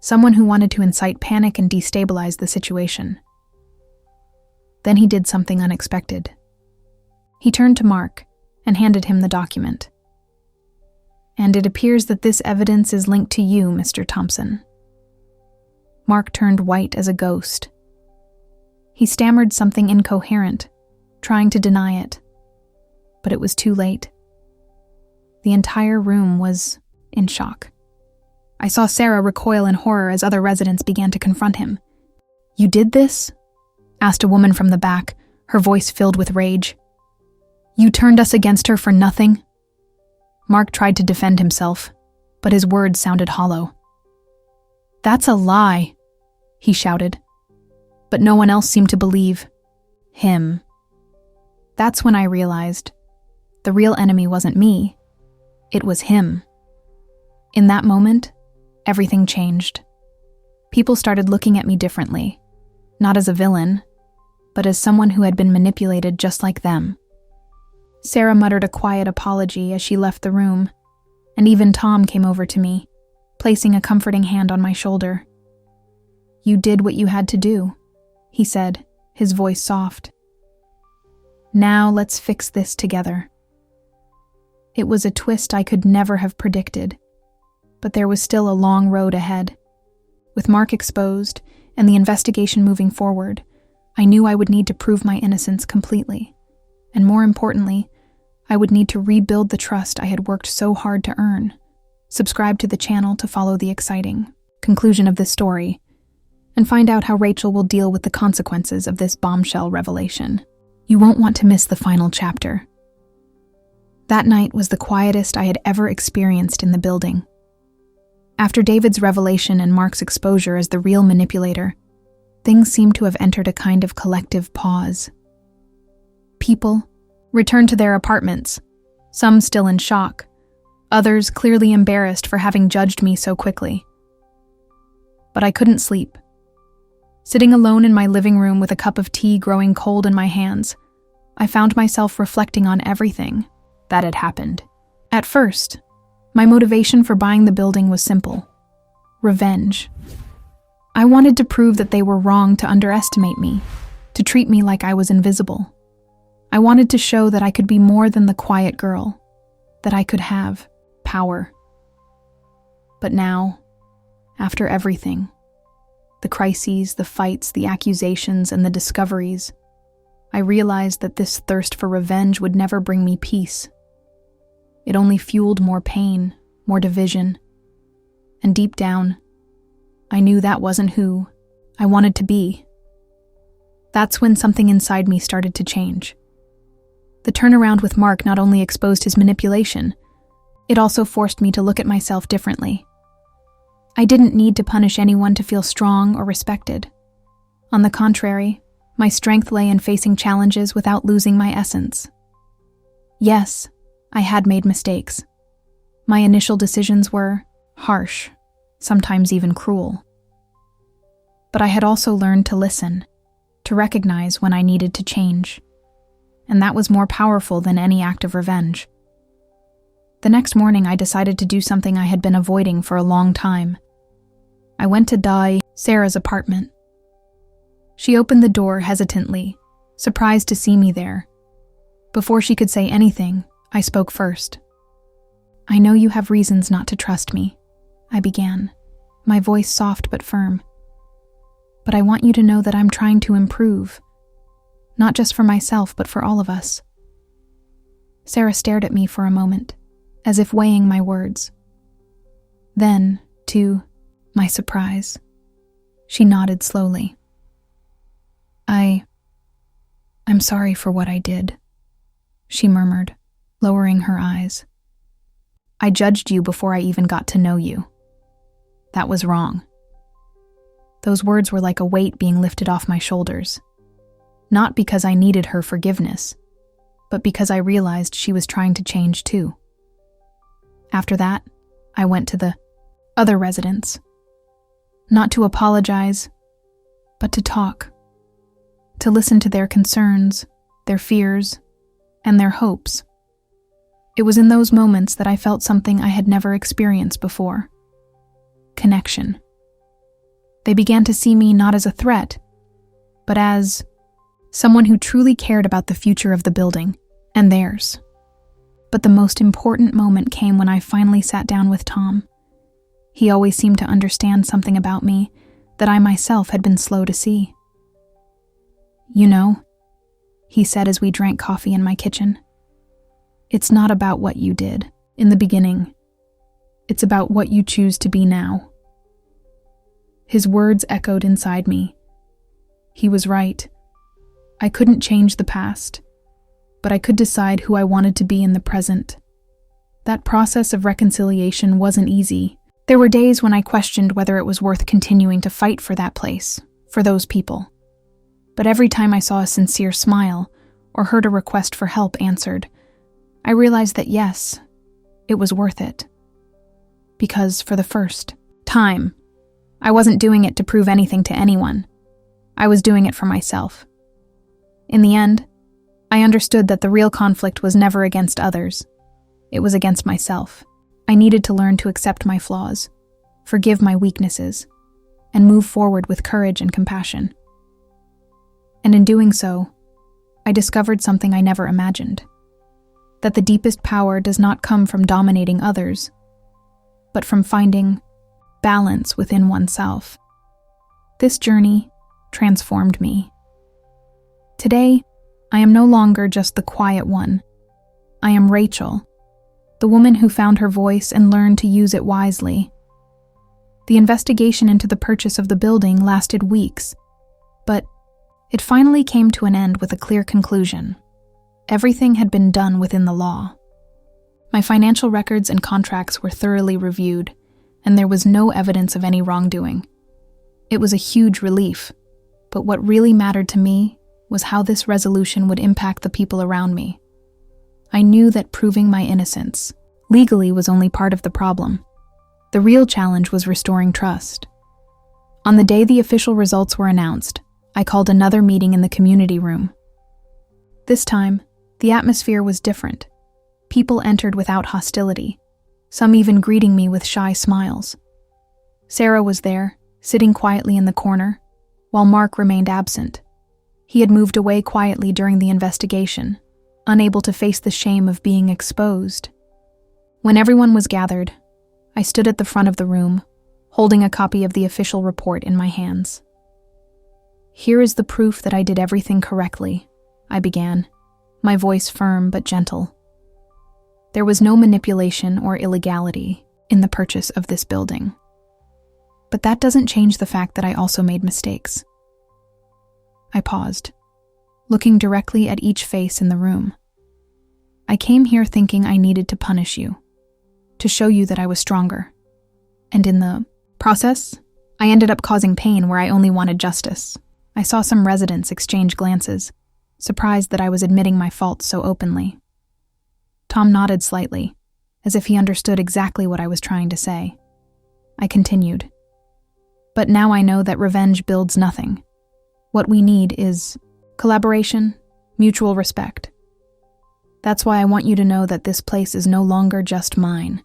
Someone who wanted to incite panic and destabilize the situation. Then he did something unexpected. He turned to Mark and handed him the document. "And it appears that this evidence is linked to you, Mr. Thompson." Mark turned white as a ghost. He stammered something incoherent, trying to deny it. But it was too late. The entire room was in shock. I saw Sarah recoil in horror as other residents began to confront him. "You did this?" asked a woman from the back, her voice filled with rage. "You turned us against her for nothing?" Mark tried to defend himself, but his words sounded hollow. "That's a lie," he shouted. But no one else seemed to believe him. That's when I realized the real enemy wasn't me, it was him. In that moment, everything changed. People started looking at me differently, not as a villain, but as someone who had been manipulated just like them. Sarah muttered a quiet apology as she left the room, and even Tom came over to me, placing a comforting hand on my shoulder. "You did what you had to do," he said, his voice soft. "Now let's fix this together." It was a twist I could never have predicted, but there was still a long road ahead. With Mark exposed and the investigation moving forward, I knew I would need to prove my innocence completely. And more importantly, I would need to rebuild the trust I had worked so hard to earn. Subscribe to the channel to follow the exciting conclusion of this story, and find out how Rachel will deal with the consequences of this bombshell revelation. You won't want to miss the final chapter. That night was the quietest I had ever experienced in the building. After David's revelation and Mark's exposure as the real manipulator, things seemed to have entered a kind of collective pause. People returned to their apartments, some still in shock, others clearly embarrassed for having judged me so quickly. But I couldn't sleep. Sitting alone in my living room with a cup of tea growing cold in my hands, I found myself reflecting on everything that had happened. At first, my motivation for buying the building was simple: revenge. I wanted to prove that they were wrong to underestimate me, to treat me like I was invisible. I wanted to show that I could be more than the quiet girl, that I could have power. But now, after everything, the crises, the fights, the accusations, and the discoveries, I realized that this thirst for revenge would never bring me peace. It only fueled more pain, more division. And deep down, I knew that wasn't who I wanted to be. That's when something inside me started to change. The turnaround with Mark not only exposed his manipulation, it also forced me to look at myself differently. I didn't need to punish anyone to feel strong or respected. On the contrary, my strength lay in facing challenges without losing my essence. Yes, I had made mistakes. My initial decisions were harsh, sometimes even cruel. But I had also learned to listen, to recognize when I needed to change. And that was more powerful than any act of revenge. The next morning, I decided to do something I had been avoiding for a long time. I went to Sarah's apartment. She opened the door hesitantly, surprised to see me there. Before she could say anything, I spoke first. "I know you have reasons not to trust me," I began, my voice soft but firm. "But I want you to know that I'm trying to improve, not just for myself, but for all of us." Sarah stared at me for a moment, as if weighing my words. Then, to my surprise, she nodded slowly. I'm sorry for what I did," she murmured, lowering her eyes. "I judged you before I even got to know you. That was wrong." Those words were like a weight being lifted off my shoulders. Not because I needed her forgiveness, but because I realized she was trying to change too. After that, I went to the other residents. Not to apologize, but to talk. To listen to their concerns, their fears, and their hopes. It was in those moments that I felt something I had never experienced before. Connection. They began to see me not as a threat, but as someone who truly cared about the future of the building and theirs. But the most important moment came when I finally sat down with Tom. He always seemed to understand something about me that I myself had been slow to see. "You know," he said as we drank coffee in my kitchen, "it's not about what you did in the beginning. It's about what you choose to be now." His words echoed inside me. He was right. I couldn't change the past, but I could decide who I wanted to be in the present. That process of reconciliation wasn't easy. There were days when I questioned whether it was worth continuing to fight for that place, for those people. But every time I saw a sincere smile or heard a request for help answered, I realized that yes, it was worth it. Because for the first time, I wasn't doing it to prove anything to anyone. I was doing it for myself. In the end, I understood that the real conflict was never against others. It was against myself. I needed to learn to accept my flaws, forgive my weaknesses, and move forward with courage and compassion. And in doing so, I discovered something I never imagined. That the deepest power does not come from dominating others, but from finding balance within oneself. This journey transformed me. Today, I am no longer just the quiet one. I am Rachel, the woman who found her voice and learned to use it wisely. The investigation into the purchase of the building lasted weeks, but it finally came to an end with a clear conclusion. Everything had been done within the law. My financial records and contracts were thoroughly reviewed, and there was no evidence of any wrongdoing. It was a huge relief, but what really mattered to me was how this resolution would impact the people around me. I knew that proving my innocence legally was only part of the problem. The real challenge was restoring trust. On the day the official results were announced, I called another meeting in the community room. This time, the atmosphere was different. People entered without hostility, some even greeting me with shy smiles. Sarah was there, sitting quietly in the corner, while Mark remained absent. He had moved away quietly during the investigation, unable to face the shame of being exposed. When everyone was gathered, I stood at the front of the room, holding a copy of the official report in my hands. "Here is the proof that I did everything correctly," I began, my voice firm but gentle. There was no manipulation or illegality in the purchase of this building. But that doesn't change the fact that I also made mistakes. I paused, looking directly at each face in the room. I came here thinking I needed to punish you, to show you that I was stronger. And in the process, I ended up causing pain where I only wanted justice. I saw some residents exchange glances, surprised that I was admitting my faults so openly. Tom nodded slightly, as if he understood exactly what I was trying to say. I continued. But now I know that revenge builds nothing. What we need is collaboration, mutual respect. That's why I want you to know that this place is no longer just mine.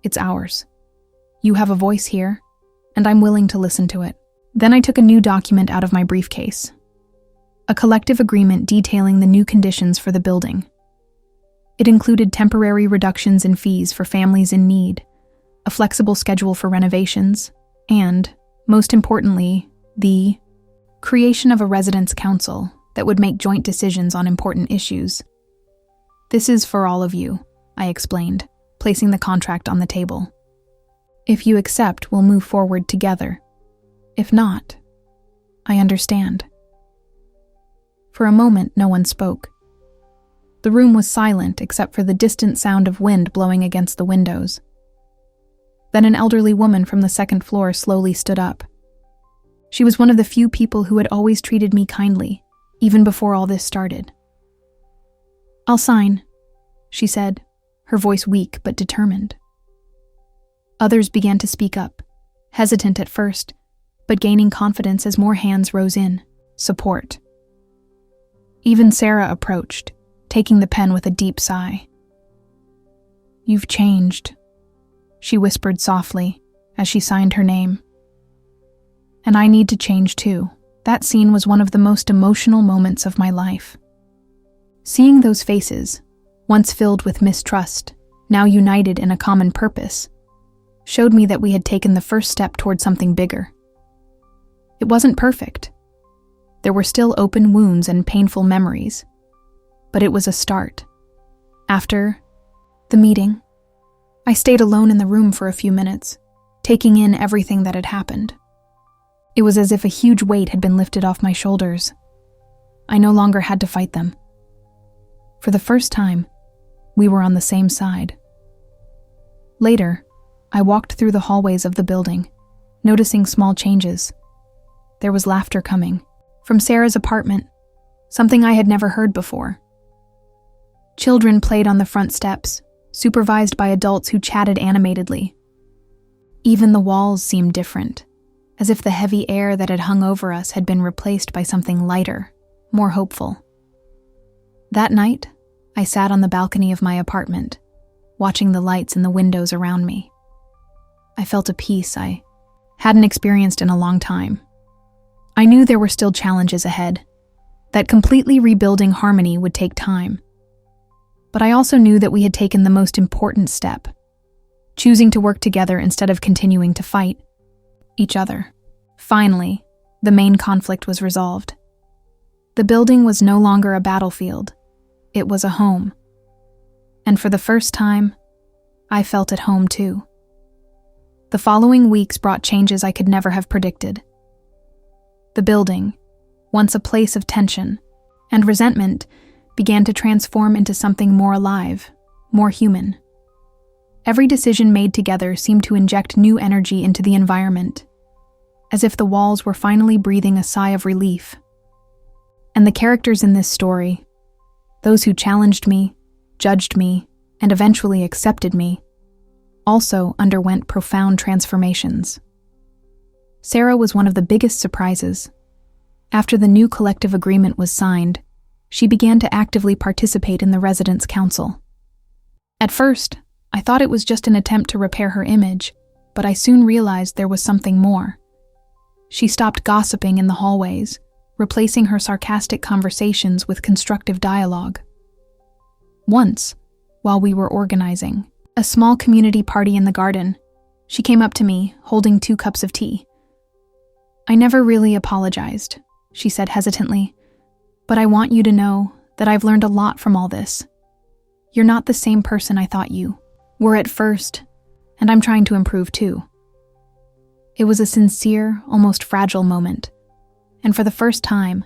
It's ours. You have a voice here, and I'm willing to listen to it. Then I took a new document out of my briefcase. A collective agreement detailing the new conditions for the building. It included temporary reductions in fees for families in need, a flexible schedule for renovations, and, most importantly, the creation of a residents' council that would make joint decisions on important issues. "This is for all of you," I explained, placing the contract on the table. "If you accept, we'll move forward together. If not, I understand." For a moment, no one spoke. The room was silent except for the distant sound of wind blowing against the windows. Then an elderly woman from the second floor slowly stood up. She was one of the few people who had always treated me kindly, even before all this started. "I'll sign," she said, her voice weak but determined. Others began to speak up, hesitant at first, but gaining confidence as more hands rose in, support. Even Sarah approached, taking the pen with a deep sigh. "You've changed," she whispered softly as she signed her name. "And I need to change too." That scene was one of the most emotional moments of my life. Seeing those faces, once filled with mistrust, now united in a common purpose, showed me that we had taken the first step toward something bigger. It wasn't perfect. There were still open wounds and painful memories, but it was a start. After the meeting, I stayed alone in the room for a few minutes, taking in everything that had happened. It was as if a huge weight had been lifted off my shoulders. I no longer had to fight them. For the first time, we were on the same side. Later, I walked through the hallways of the building, noticing small changes. There was laughter coming from Sarah's apartment, something I had never heard before. Children played on the front steps, supervised by adults who chatted animatedly. Even the walls seemed different, as if the heavy air that had hung over us had been replaced by something lighter, more hopeful. That night, I sat on the balcony of my apartment, watching the lights in the windows around me. I felt a peace I hadn't experienced in a long time. I knew there were still challenges ahead, that completely rebuilding harmony would take time. But I also knew that we had taken the most important step, choosing to work together instead of continuing to fight each other. Finally, the main conflict was resolved. The building was no longer a battlefield. It was a home. And for the first time, I felt at home too. The following weeks brought changes I could never have predicted. The building, once a place of tension and resentment, began to transform into something more alive, more human. Every decision made together seemed to inject new energy into the environment, as if the walls were finally breathing a sigh of relief. And the characters in this story, those who challenged me, judged me, and eventually accepted me, also underwent profound transformations. Sarah was one of the biggest surprises. After the new collective agreement was signed, she began to actively participate in the residents' council. At first, I thought it was just an attempt to repair her image, but I soon realized there was something more. She stopped gossiping in the hallways, replacing her sarcastic conversations with constructive dialogue. Once, while we were organizing a small community party in the garden, she came up to me, holding 2 cups of tea. "I never really apologized," she said hesitantly, "but I want you to know that I've learned a lot from all this. You're not the same person I thought you were at first, and I'm trying to improve too." It was a sincere, almost fragile moment, and for the first time,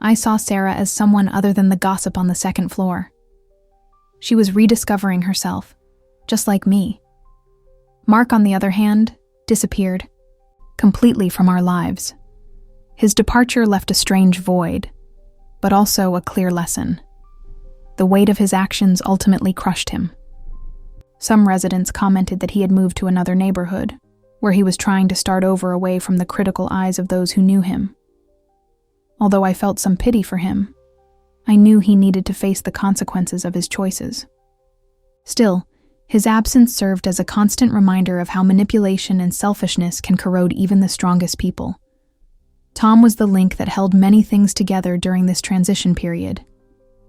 I saw Sarah as someone other than the gossip on the second floor. She was rediscovering herself, just like me. Mark, on the other hand, disappeared, completely from our lives. His departure left a strange void, but also a clear lesson. The weight of his actions ultimately crushed him. Some residents commented that he had moved to another neighborhood, where he was trying to start over away from the critical eyes of those who knew him. Although I felt some pity for him, I knew he needed to face the consequences of his choices. Still, his absence served as a constant reminder of how manipulation and selfishness can corrode even the strongest people. Tom was the link that held many things together during this transition period.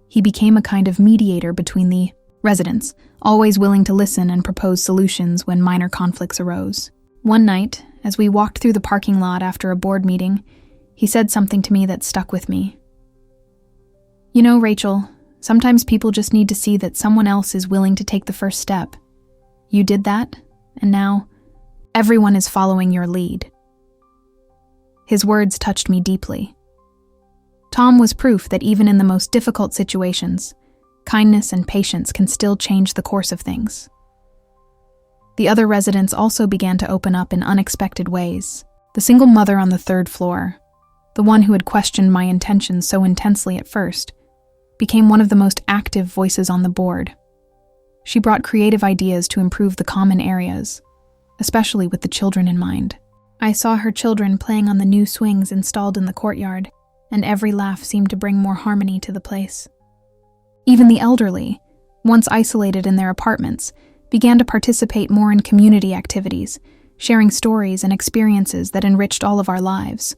He became a kind of mediator between the residents, always willing to listen and propose solutions when minor conflicts arose. One night, as we walked through the parking lot after a board meeting, he said something to me that stuck with me. "You know, Rachel, sometimes people just need to see that someone else is willing to take the first step. You did that, and now everyone is following your lead." His words touched me deeply. Tom was proof that even in the most difficult situations, kindness and patience can still change the course of things. The other residents also began to open up in unexpected ways. The single mother on the 3rd floor, the one who had questioned my intentions so intensely at first, became one of the most active voices on the board. She brought creative ideas to improve the common areas, especially with the children in mind. I saw her children playing on the new swings installed in the courtyard, and every laugh seemed to bring more harmony to the place. Even the elderly, once isolated in their apartments, began to participate more in community activities, sharing stories and experiences that enriched all of our lives.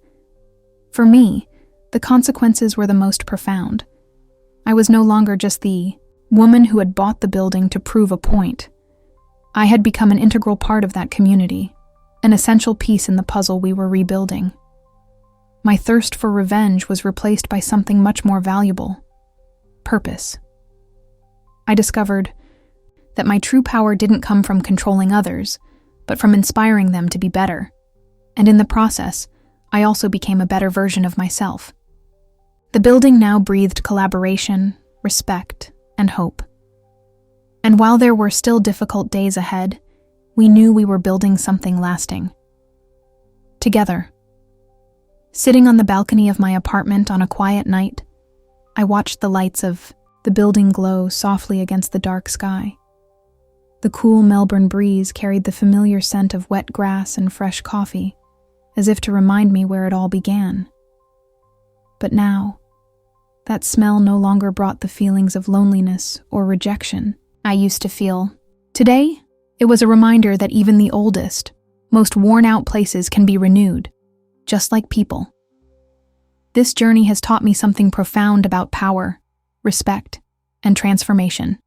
For me, the consequences were the most profound. I was no longer just the woman who had bought the building to prove a point. I had become an integral part of that community, an essential piece in the puzzle we were rebuilding. My thirst for revenge was replaced by something much more valuable: purpose. I discovered that my true power didn't come from controlling others, but from inspiring them to be better. And in the process, I also became a better version of myself. The building now breathed collaboration, respect, and hope. And while there were still difficult days ahead, we knew we were building something lasting. Together. Sitting on the balcony of my apartment on a quiet night, I watched the lights of the building glow softly against the dark sky. The cool Melbourne breeze carried the familiar scent of wet grass and fresh coffee, as if to remind me where it all began. But now, that smell no longer brought the feelings of loneliness or rejection I used to feel. Today, it was a reminder that even the oldest, most worn-out places can be renewed, just like people. This journey has taught me something profound about power, respect, and transformation.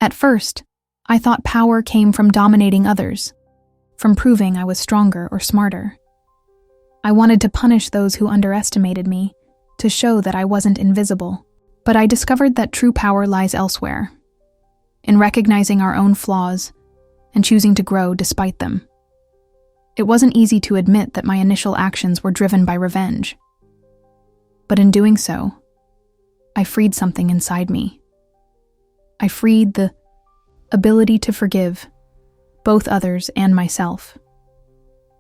At first, I thought power came from dominating others, from proving I was stronger or smarter. I wanted to punish those who underestimated me, to show that I wasn't invisible. But I discovered that true power lies elsewhere, in recognizing our own flaws and choosing to grow despite them. It wasn't easy to admit that my initial actions were driven by revenge. But in doing so, I freed something inside me. I freed the ability to forgive, both others and myself.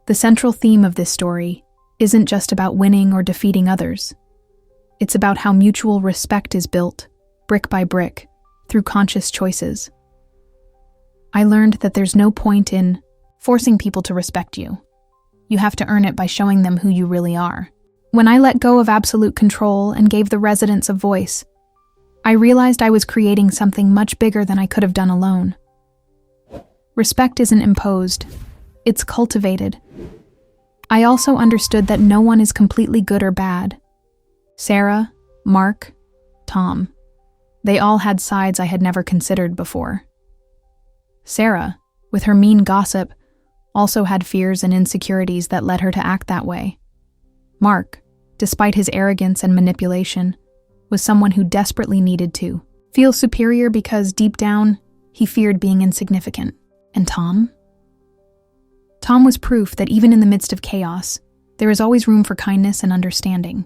The central theme of this story isn't just about winning or defeating others. It's about how mutual respect is built, brick by brick, through conscious choices. I learned that there's no point in forcing people to respect you. You have to earn it by showing them who you really are. When I let go of absolute control and gave the residents a voice, I realized I was creating something much bigger than I could have done alone. Respect isn't imposed, it's cultivated. I also understood that no one is completely good or bad. Sarah, Mark, Tom. They all had sides I had never considered before. Sarah, with her mean gossip, also had fears and insecurities that led her to act that way. Mark, despite his arrogance and manipulation, was someone who desperately needed to feel superior because deep down, he feared being insignificant. And Tom? Tom was proof that even in the midst of chaos, there is always room for kindness and understanding.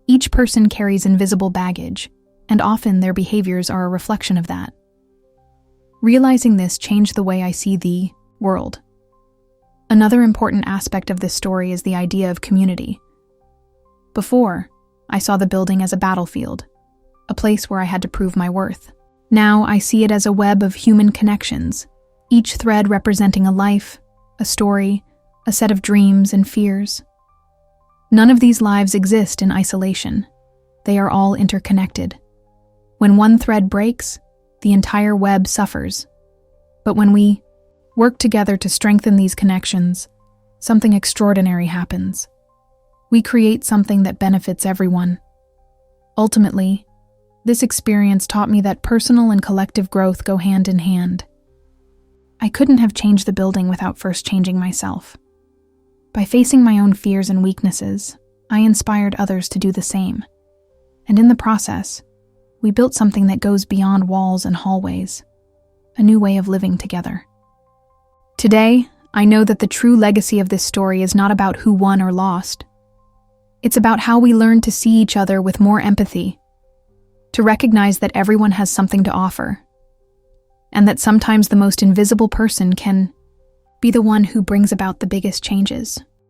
Each person carries invisible baggage, and often their behaviors are a reflection of that. Realizing this changed the way I see the world. Another important aspect of this story is the idea of community. Before, I saw the building as a battlefield, a place where I had to prove my worth. Now I see it as a web of human connections, each thread representing a life, a story, a set of dreams and fears. None of these lives exist in isolation. They are all interconnected. When one thread breaks, the entire web suffers. But when we work together to strengthen these connections, something extraordinary happens. We create something that benefits everyone. Ultimately, this experience taught me that personal and collective growth go hand in hand. I couldn't have changed the building without first changing myself. By facing my own fears and weaknesses, I inspired others to do the same. And in the process, we built something that goes beyond walls and hallways, a new way of living together. Today, I know that the true legacy of this story is not about who won or lost. It's about how we learn to see each other with more empathy, to recognize that everyone has something to offer, and that sometimes the most invisible person can be the one who brings about the biggest changes.